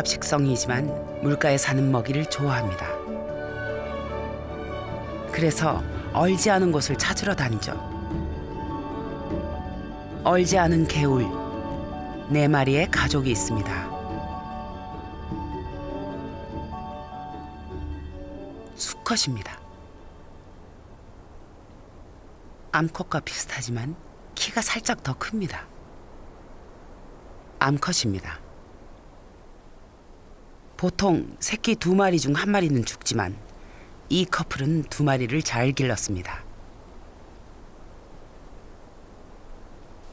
잡식성이지만 물가에 사는 먹이를 좋아합니다. 그래서 얼지 않은 곳을 찾으러 다니죠. 얼지 않은 개울, 4마리의 가족이 있습니다. 수컷입니다. 암컷과 비슷하지만 키가 살짝 더 큽니다. 암컷입니다. 보통 새끼 2마리 중 1마리는 죽지만 이 커플은 2마리를 잘 길렀습니다.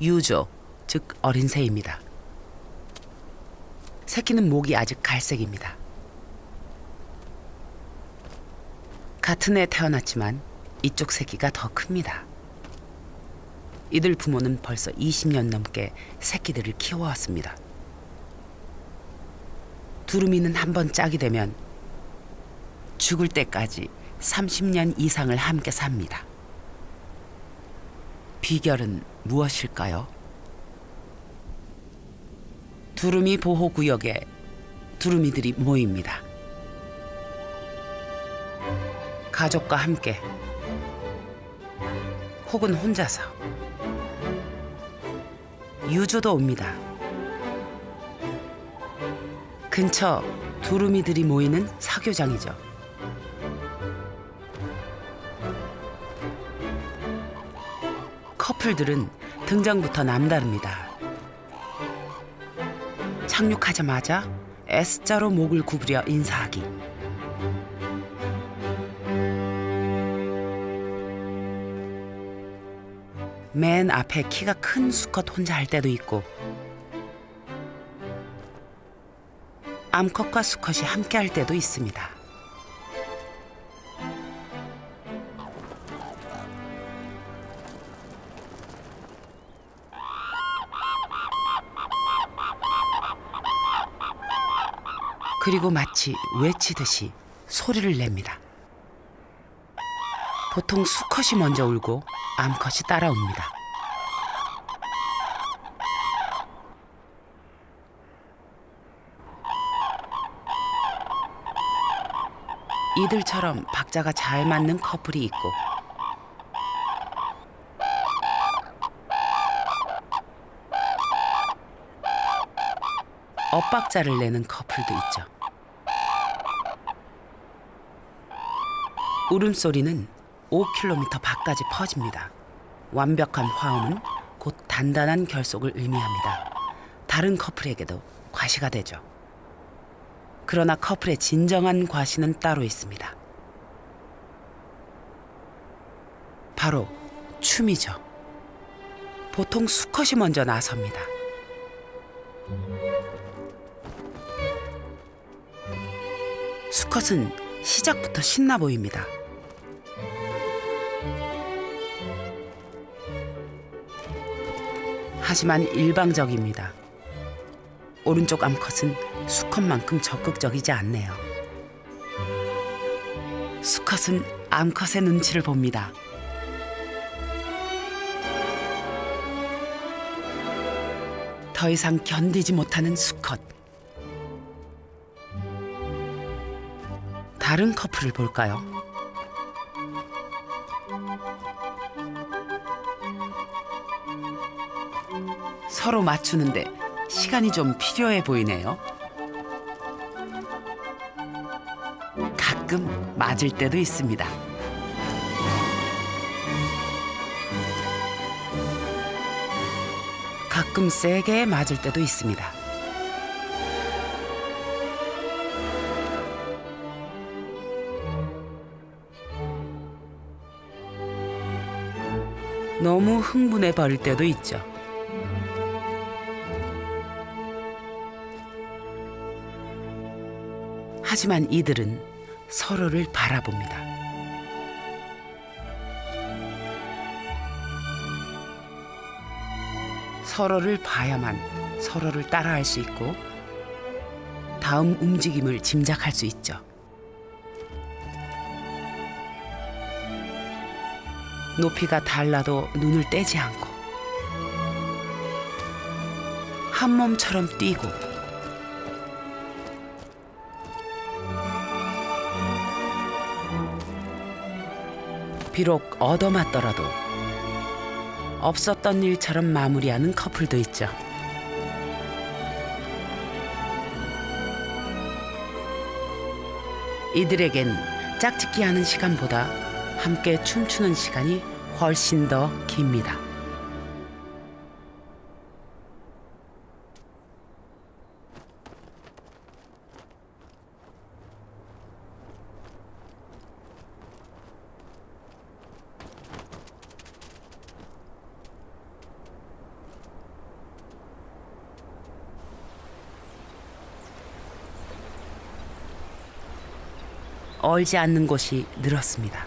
유조, 즉 어린 새입니다. 새끼는 목이 아직 갈색입니다. 같은 해 태어났지만 이쪽 새끼가 더 큽니다. 이들 부모는 벌써 20년 넘게 새끼들을 키워왔습니다. 두루미는 한번 짝이 되면 죽을 때까지 30년 이상을 함께 삽니다. 비결은 무엇일까요? 두루미 보호구역에 두루미들이 모입니다. 가족과 함께 혹은 혼자서. 유조도 옵니다. 근처 두루미들이 모이는 사교장이죠. 커플들은 등장부터 남다릅니다. 착륙하자마자 S자로 목을 구부려 인사하기. 맨 앞에 키가 큰 수컷 혼자 할 때도 있고 암컷과 수컷이 함께 할 때도 있습니다. 그리고 마치 외치듯이 소리를 냅니다. 보통 수컷이 먼저 울고 암컷이 따라옵니다. 이들처럼 박자가 잘 맞는 커플이 있고 엇박자를 내는 커플도 있죠. 울음소리는 5km 밖까지 퍼집니다. 완벽한 화음은 곧 단단한 결속을 의미합니다. 다른 커플에게도 과시가 되죠. 그러나 커플의 진정한 과시는 따로 있습니다. 바로 춤이죠. 보통 수컷이 먼저 나섭니다. 수컷은 시작부터 신나 보입니다. 하지만 일방적입니다. 오른쪽 암컷은 수컷만큼 적극적이지 않네요. 수컷은 암컷의 눈치를 봅니다. 더 이상 견디지 못하는 수컷. 다른 커플을 볼까요? 서로 맞추는데 시간이 좀 필요해 보이네요. 가끔 맞을 때도 있습니다. 가끔 세게 맞을 때도 있습니다. 너무 흥분해 버릴 때도 있죠. 하지만 이들은 서로를 바라봅니다. 서로를 봐야만 서로를 따라할 수 있고 다음 움직임을 짐작할 수 있죠. 높이가 달라도 눈을 떼지 않고 한 몸처럼 뛰고 비록 얻어맞더라도 없었던 일처럼 마무리하는 커플도 있죠. 이들에겐 짝짓기 하는 시간보다 함께 춤추는 시간이 훨씬 더 깁니다. 얼지 않는 곳이 늘었습니다.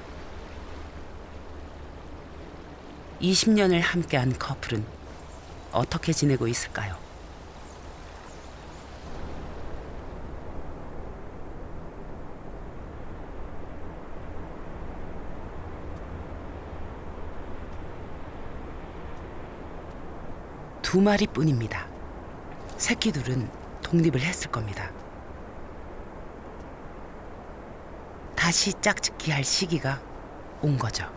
20년을 함께한 커플은 어떻게 지내고 있을까요? 두 마리뿐입니다. 새끼들은 독립을 했을 겁니다. 다시 짝짓기 할 시기가 온 거죠.